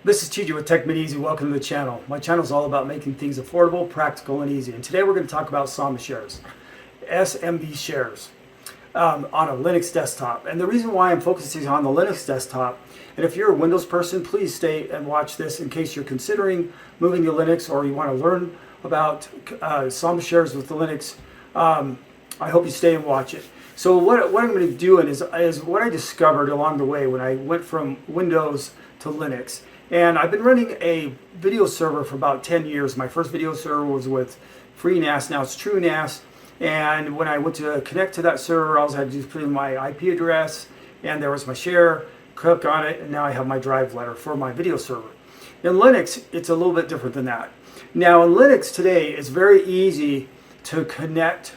This is TJ with TechMade Easy. Welcome to the channel. My channel is all about making things affordable, practical, and easy. And today we're going to talk about Samba shares, SMB shares, on a Linux desktop. And the reason why I'm focusing on the Linux desktop, and if you're a Windows person, please stay and watch this in case you're considering moving to Linux or you want to learn about Samba shares with the Linux. I hope you stay and watch it. So what I'm going to be doing is what I discovered along the way when I went from Windows to Linux. And I've been running a video server for about 10 years. My first video server was with FreeNAS, now it's TrueNAS. And when I went to connect to that server, all I had to do was put in my IP address, and there was my share, click on it, and now I have my drive letter for my video server. In Linux, it's a little bit different than that. Now in Linux today, it's very easy to connect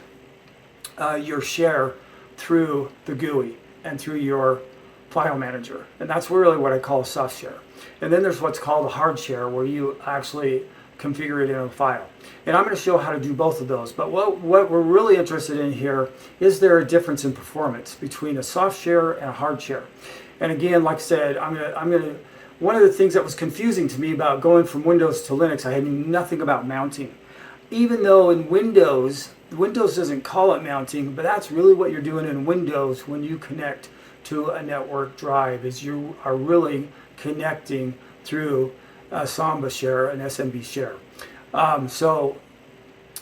your share through the GUI and through your file manager. And that's really what I call a soft share. And then there's what's called a hard share, where you actually configure it in a file. And I'm going to show how to do both of those. But what we're really interested in here, is there a difference in performance between a soft share and a hard share? And again, like I said, one of the things that was confusing to me about going from Windows to Linux, I knew nothing about mounting. Even though in Windows doesn't call it mounting, but that's really what you're doing in Windows when you connect to a network drive, is you are really connecting through a Samba share, an SMB share. And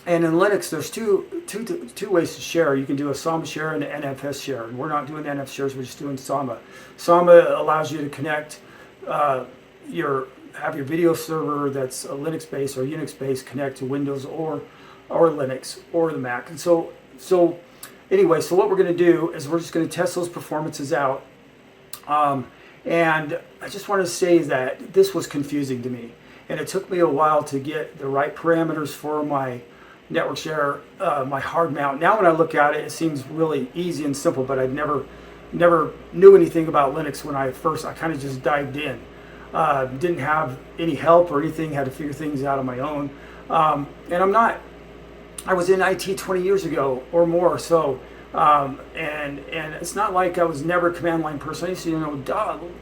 in Linux, there's two ways to share. You can do a Samba share and an NFS share. And we're not doing NF shares, we're just doing Samba. Samba allows you to connect have your video server that's a Linux-based or Unix-based connect to Windows or Linux or the Mac. And so anyway, so what we're going to do is we're just going to test those performances out. And I just want to say that this was confusing to me, and it took me a while to get the right parameters for my network share, my hard mount. Now when I look at it, it seems really easy and simple, but I'd never knew anything about Linux when I kind of just dived in. Didn't have any help or anything, had to figure things out on my own. And I was in IT 20 years ago or more, so and it's not like I was never a command line person. I used to know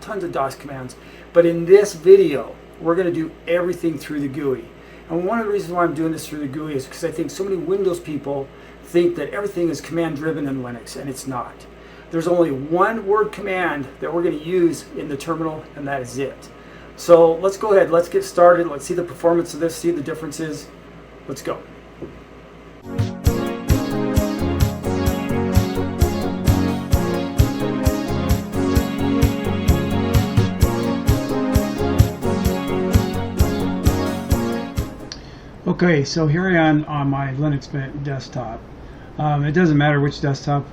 tons of DOS commands, but in this video we're going to do everything through the GUI. And one of the reasons why I'm doing this through the GUI is because I think so many Windows people think that everything is command driven in Linux, and it's not. There's only one word command that we're going to use in the terminal, and that is it. So let's go ahead, let's get started, let's see the performance of this, see the differences. Let's go. Okay, so here I am on my Linux desktop. It doesn't matter which desktop,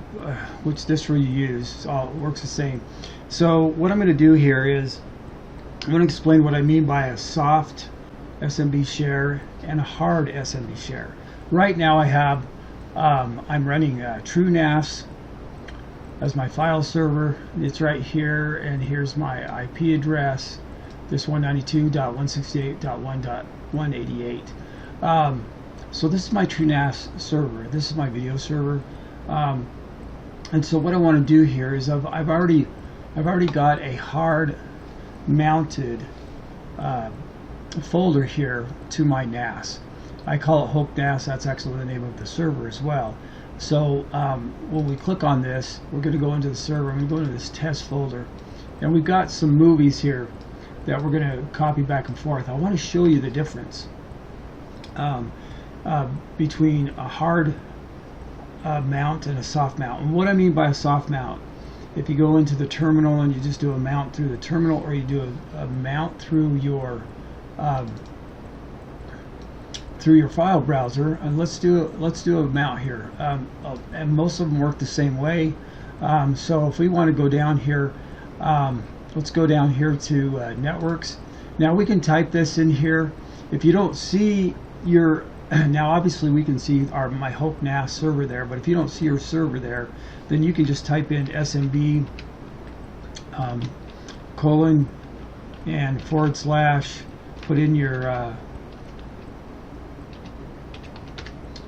which distro you use, it works the same. So what I'm going to do here is I'm going to explain what I mean by a soft SMB share and a hard SMB share. Right now I have, I'm running TrueNAS as my file server. It's right here, and here's my IP address, this 192.168.1.188. So this is my TrueNAS server. This is my video server, and so what I want to do here is I've already got a hard mounted folder here to my NAS. I call it COCKPIT. That's actually the name of the server as well. So when we click on this, we're going to go into the server. I'm going to go into this test folder, and we've got some movies here that we're going to copy back and forth. I want to show you the difference between a hard mount and a soft mount. And what I mean by a soft mount, if you go into the terminal and you just do a mount through the terminal, or you do a mount through your file browser, and let's do a mount here, and most of them work the same way. So if we want to go down here, let's go down here to networks. Now we can type this in here. If you don't see your, now obviously we can see my COCKPIT server there, but if you don't see your server there, then you can just type in SMB colon and / put in your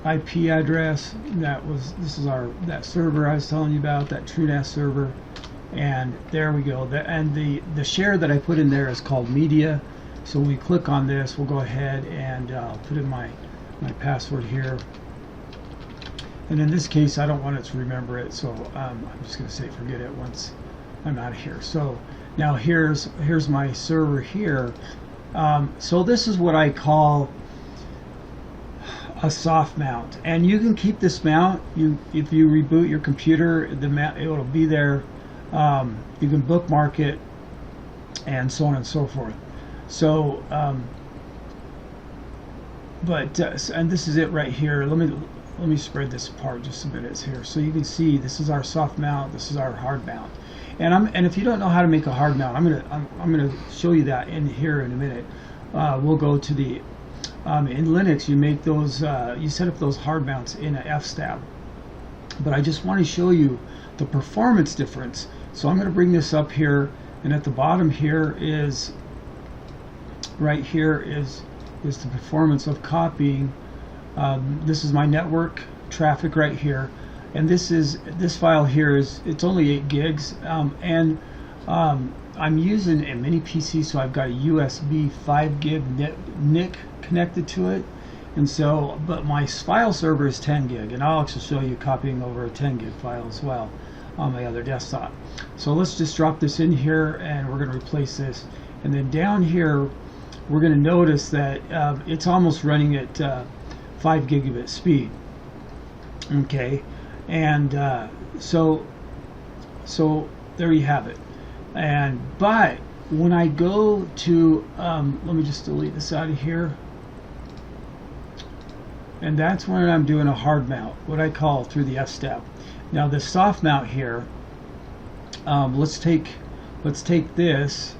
IP address. This is that server I was telling you about, that TrueNAS server, And there we go. And the share that I put in there is called media. So when we click on this, we'll go ahead and put in my password here. And in this case, I don't want it to remember it, so I'm just going to say forget it once I'm out of here. So now here's my server here. So this is what I call a soft mount, and you can keep this mount. If you reboot your computer, the mount, it'll be there. You can bookmark it, and so on and so forth. So, and this is it right here. Let me spread this apart just a minute here, so you can see this is our soft mount, this is our hard mount. And if you don't know how to make a hard mount, I'm gonna show you that in here in a minute. We'll go to the in Linux. You make those, you set up those hard mounts in an F-stab. But I just want to show you the performance difference. So I'm going to bring this up here, and at the bottom here is right here is the performance of copying. This is my network traffic right here, and this file here it's only 8 gigs, and I'm using a mini PC, so I've got a USB 5 gig NIC connected to it, and so but my file server is 10 gig, and I'll actually show you copying over a 10 gig file as well on my other desktop. So let's just drop this in here, and we're going to replace this, and then down here we're going to notice that it's almost running at 5 gigabit speed. Okay, and so there you have it. But when I go to let me just delete this out of here, and that's when I'm doing a hard mount, what I call through the F-step. Now the soft mount here, let's take this,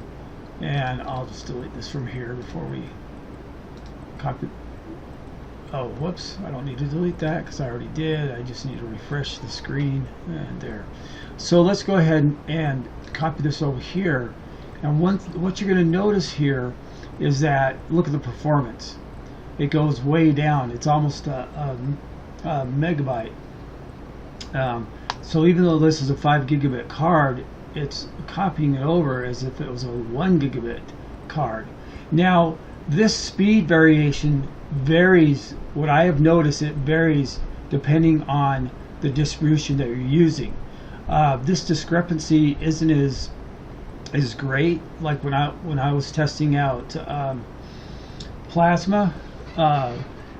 and I'll just delete this from here before we copy. Oh, whoops, I don't need to delete that because I already did. I just need to refresh the screen, and there. So let's go ahead and copy this over here, and what you're going to notice here is that, look at the performance. It goes way down. It's almost a megabyte. So even though this is a 5 gigabit card, it's copying it over as if it was a 1 gigabit card. Now this speed variation varies. What I have noticed, it varies depending on the distribution that you're using. This discrepancy isn't as great. Like when I was testing out Plasma,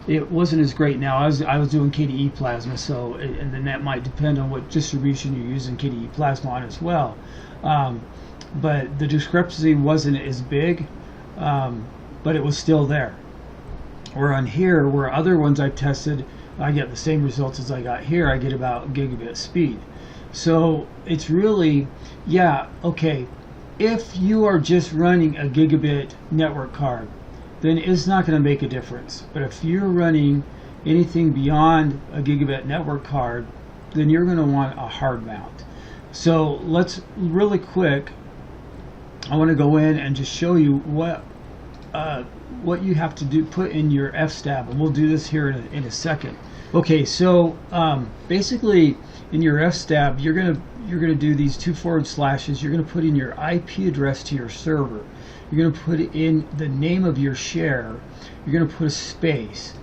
it wasn't as great. Now I was doing KDE Plasma, so and then that might depend on what distribution you're using KDE Plasma on as well. But the discrepancy wasn't as big, but it was still there. Where on here, where other ones I've tested, I get the same results as I got here. I get about gigabit speed. So it's really, yeah, okay. If you are just running a gigabit network card, then it's not going to make a difference. But if you're running anything beyond a gigabit network card, then you're going to want a hard mount. So let's really quick, I want to go in and just show you what you have to do, put in your F-stab, and we'll do this here in a second. Okay, so basically in your F-stab, you're gonna do these 2 forward slashes. You're gonna put in your IP address to your server. You're gonna put in the name of your share. You're gonna put a space.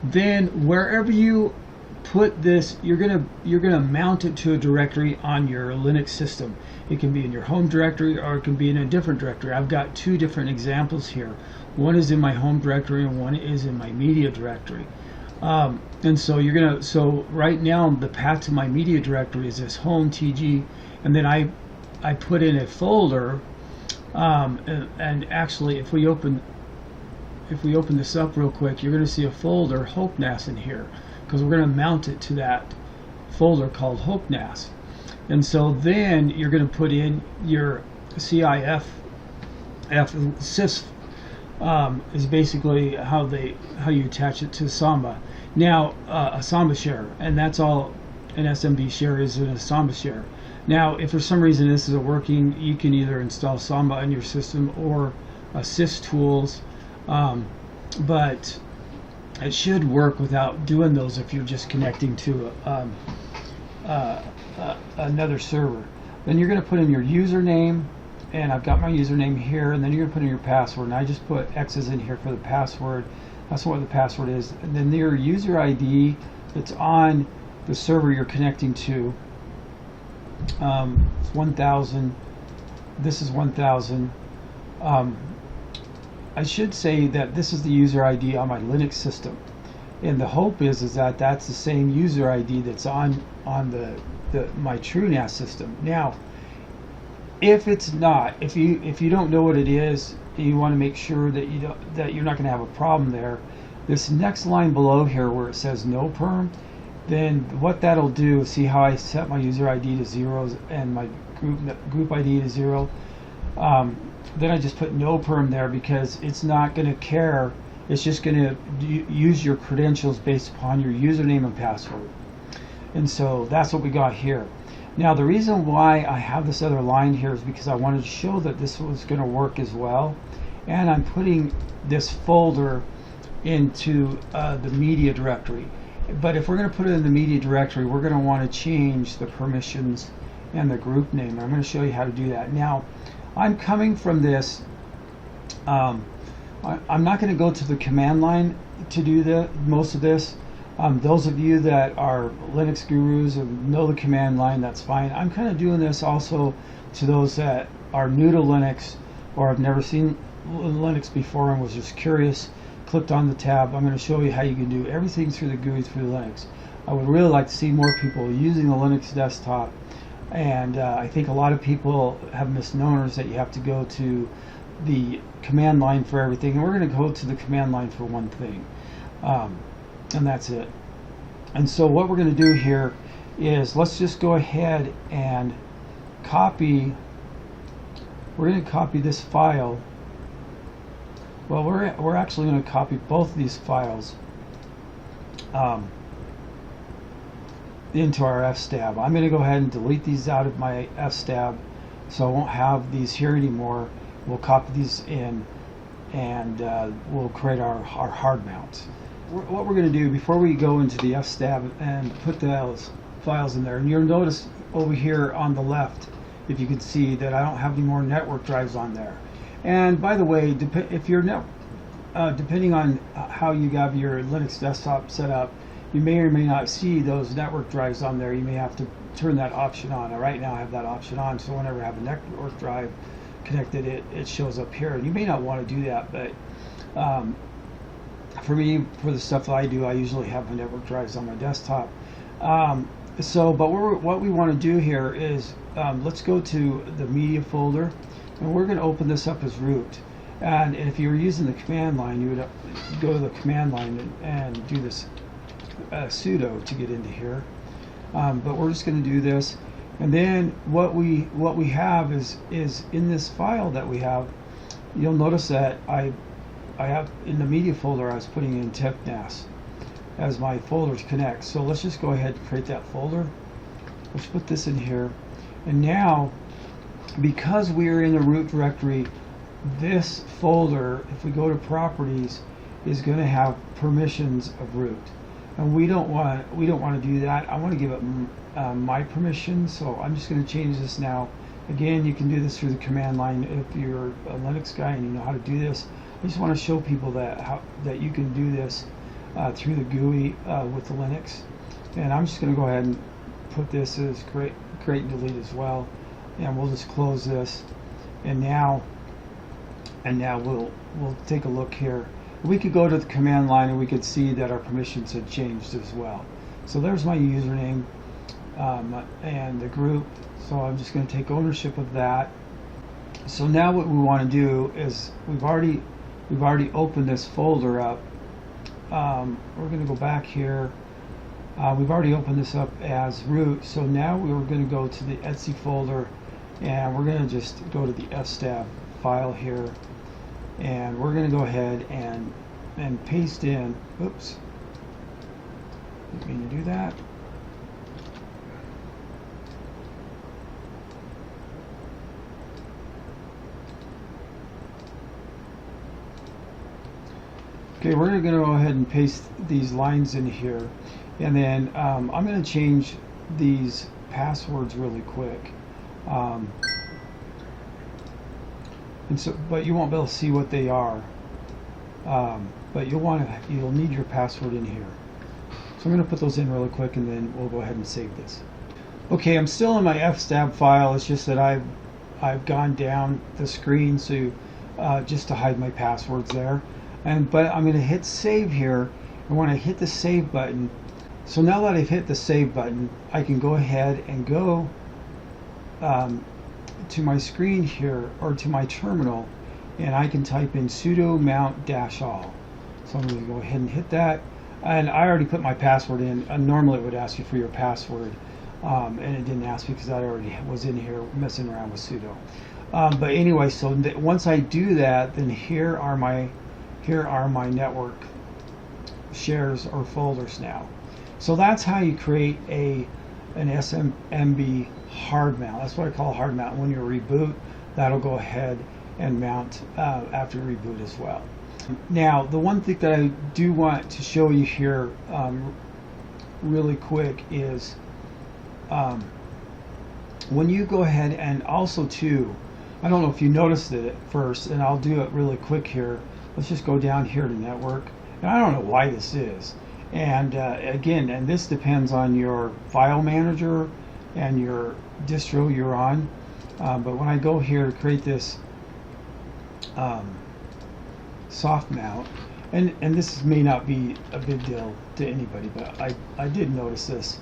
Then wherever you put this, you're gonna mount it to a directory on your Linux system. It can be in your home directory, or it can be in a different directory. I've got 2 different examples here. One is in my home directory, and one is in my media directory. And so so right now the path to my media directory is this home TG, and then I put in a folder, and actually if we open this up real quick, you're going to see a folder COCKPIT in here, because we're going to mount it to that folder called COCKPIT. And so then you're going to put in your CIF, sys is basically how you attach it to Samba. Now a Samba share, and that's all an SMB share is, in a Samba share. Now if for some reason this isn't working, you can either install Samba on your system or Sys tools, but it should work without doing those if you're just connecting to another server. Then you're going to put in your username, and I've got my username here, and then you're going to put in your password, and I just put X's in here for the password. That's what the password is. And then your user ID that's on the server you're connecting to, it's 1000. This is 1000. I should say that this is the user ID on my Linux system, and the hope is that that's the same user ID that's on my TrueNAS system. Now, if it's not, if you don't know what it is, and you want to make sure that you're not going to have a problem there, this next line below here where it says no perm, then what that'll do, see how I set my user ID to 0 and my group ID to 0. Then I just put no perm there because it's not going to care. It's just going to use your credentials based upon your username and password. And so that's what we got here. Now the reason why I have this other line here is because I wanted to show that this was going to work as well. And I'm putting this folder into the media directory. But if we're going to put it in the media directory, we're going to want to change the permissions and the group name. I'm going to show you how to do that. Now, I'm coming from this. I'm not going to go to the command line to do most of this. Those of you that are Linux gurus and know the command line, that's fine. I'm kind of doing this also to those that are new to Linux or have never seen Linux before and was just curious, clicked on the tab. I'm going to show you how you can do everything through the GUI through Linux. I would really like to see more people using the Linux desktop, and I think a lot of people have misnomers that you have to go to the command line for everything, and we're going to go to the command line for one thing, and that's it. And so what we're going to do here is let's just go ahead and copy. We're going to copy this file. Well, we're actually going to copy both of these files into our fstab. I'm going to go ahead and delete these out of my fstab, so I won't have these here anymore. We'll copy these in, and we'll create our hard mounts. What we're going to do before we go into the fstab and put those files in there, and you'll notice over here on the left, if you can see, that I don't have any more network drives on there. And by the way, if you're depending on how you have your Linux desktop set up, you may or may not see those network drives on there. You may have to turn that option on. Right now I have that option on, so whenever I have a network drive connected, it shows up here. And you may not want to do that, but for me, for the stuff that I do, I usually have my network drives on my desktop. But what we want to do here is let's go to the media folder, and we're going to open this up as root. And if you were using the command line, you would go to the command line and do this sudo to get into here. But we're just going to do this, and then what we have is in this file that we have. You'll notice that I have in the media folder I was putting in TempNAS as my folder to connect. So let's just go ahead and create that folder. Let's put this in here, and now because we're in the root directory, this folder, if we go to properties, is going to have permissions of root, and we don't want to do that. I want to give it my permissions, so I'm just going to change this now. Again, you can do this through the command line if you're a Linux guy and you know how to do this. I just want to show people that you can do this through the GUI with the Linux. And I'm just going to go ahead and put this as create and delete as well, and we'll just close this. And now we'll take a look here. We could go to the command line and we could see that our permissions had changed as well. So there's my username and the group. So I'm just going to take ownership of that. So now what we want to do is we've already opened this folder up. We're going to go back here. We've already opened this up as root. So now we're going to go to the etc folder, and we're going to just go to the fstab file here, and we're going to go ahead and paste in. Oops, didn't mean to do that. Okay, we're going to go ahead and paste these lines in here, and then I'm going to change these passwords really quick. Um, and so, but you won't be able to see what they are. But you'll need your password in here. So I'm going to put those in really quick, and then we'll go ahead and save this. Okay, I'm still in my fstab file. It's just that I've gone down the screen so just to hide my passwords there. But I'm going to hit save here, and when I hit the save button, so now that I've hit the save button, I can go ahead and go to my screen here, or to my terminal, and I can type in sudo mount-all. So I'm going to go ahead and hit that, and I already put my password in. Normally it would ask you for your password, and it didn't ask me because I already was in here messing around with sudo. But anyway, so once I do that, then here are my network shares or folders now. So that's how you create an SMB hard mount. That's what I call a hard mount. When you reboot, that'll go ahead and mount after reboot as well. Now, the one thing that I do want to show you here really quick is when you go ahead, and also too, I don't know if you noticed it at first, and I'll do it really quick here. Let's just go down here to network, and I don't know why this is. And again, and this depends on your file manager and your distro you're on. But when I go here to create this soft mount, and this may not be a big deal to anybody, but I did notice this.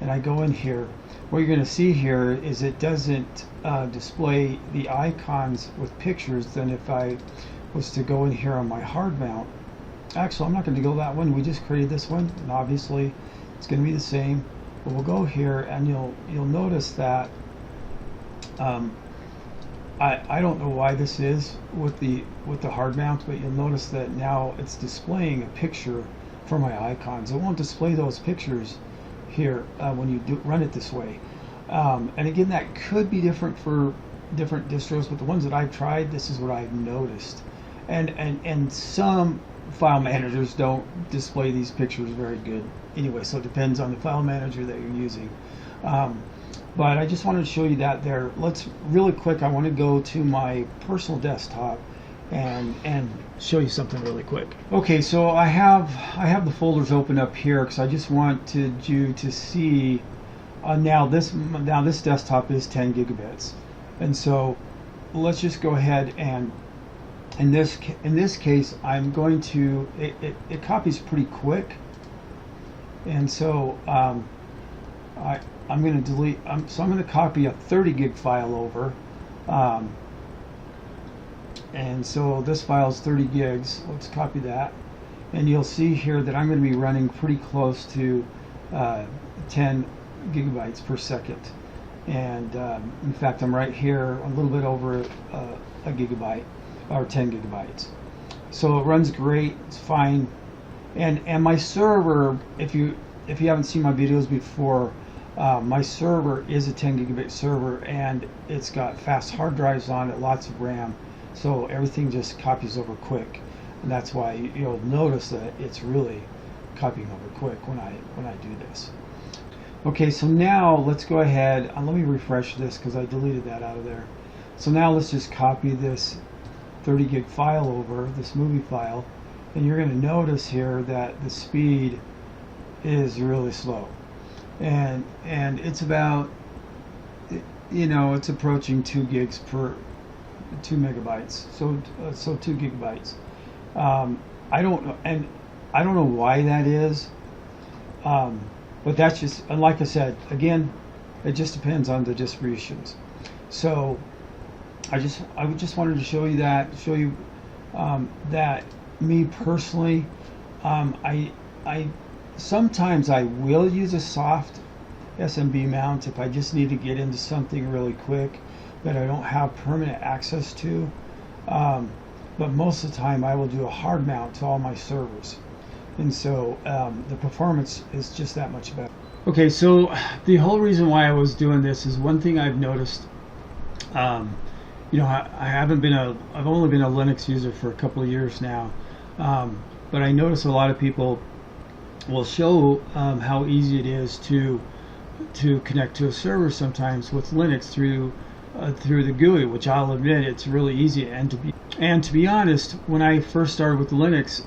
And I go in here, what you're going to see here is it doesn't display the icons with pictures. Then if I was to go in here on my hard mount, actually I'm not going to go that one, we just created this one, and obviously it's going to be the same. But we'll go here, and you'll notice that I don't know why this is with the hard mount, but you'll notice that now it's displaying a picture for my icons. It won't display those pictures here when you run it this way. And again, that could be different for different distros, but the ones that I've tried, this is what I've noticed. And some file managers don't display these pictures very good anyway, so it depends on the file manager that you're using. But I just wanted to show you that there. Let's really quick, I want to go to my personal desktop and show you something really quick. Okay, so I have the folders open up here because I just wanted you to see now this desktop is 10 gigabits, and so let's just go ahead and in this case I'm going to it copies pretty quick, and so I'm going to delete. So I'm going to copy a 30 gig file over, and so this file is 30 gigs. Let's copy that, and you'll see here that I'm going to be running pretty close to 10 gigabytes per second, and in fact I'm right here a little bit over a gigabyte, or 10 gigabytes. So it runs great. It's fine, and my server, if you haven't seen my videos before, my server is a 10 gigabit server, and it's got fast hard drives on it, lots of RAM, so everything just copies over quick, and that's why you'll notice that it's really copying over quick when I do this. Okay, so now let's go ahead and let me refresh this because I deleted that out of there. So now let's just copy this 30 gig file over, this movie file, and you're going to notice here that the speed is really slow. And it's about, it's approaching 2 gigs per 2 megabytes, so 2 gigabytes. I don't know why that is, but that's just, and like I said, again, it just depends on the distributions. So I just wanted to show you that, that me personally, sometimes I will use a soft SMB mount if I just need to get into something really quick that I don't have permanent access to. But most of the time I will do a hard mount to all my servers. And so the performance is just that much better. Okay, so the whole reason why I was doing this is one thing I've noticed. I've only been a Linux user for a couple of years now, but I notice a lot of people will show how easy it is to to connect to a server sometimes with Linux through the GUI, which I'll admit it's really easy. And to be honest, when I first started with Linux,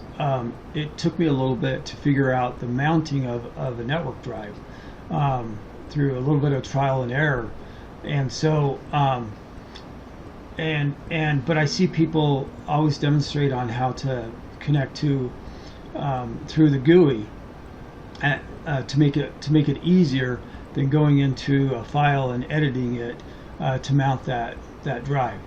it took me a little bit to figure out the mounting of a network drive through a little bit of trial and error. And so but I see people always demonstrate on how to connect to through the GUI to make it easier than going into a file and editing it to mount that drive,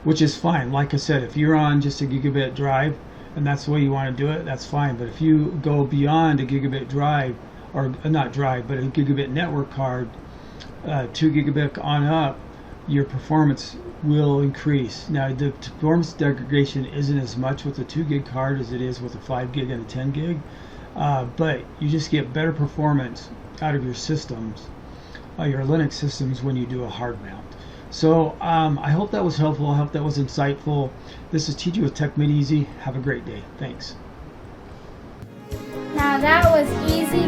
which is fine. Like I said, if you're on just a gigabit drive and that's the way you want to do it, that's fine. But if you go beyond a gigabit drive, or not drive, but a gigabit network card, 2 gigabit on up, your performance will increase. Now, the performance degradation isn't as much with a 2 gig card as it is with a 5 gig and a 10 gig, but you just get better performance out of your systems, your Linux systems, when you do a hard mount. So I hope that was helpful. I hope that was insightful. This is TJ with Tech Made Easy. Have a great day. Thanks. Now that was easy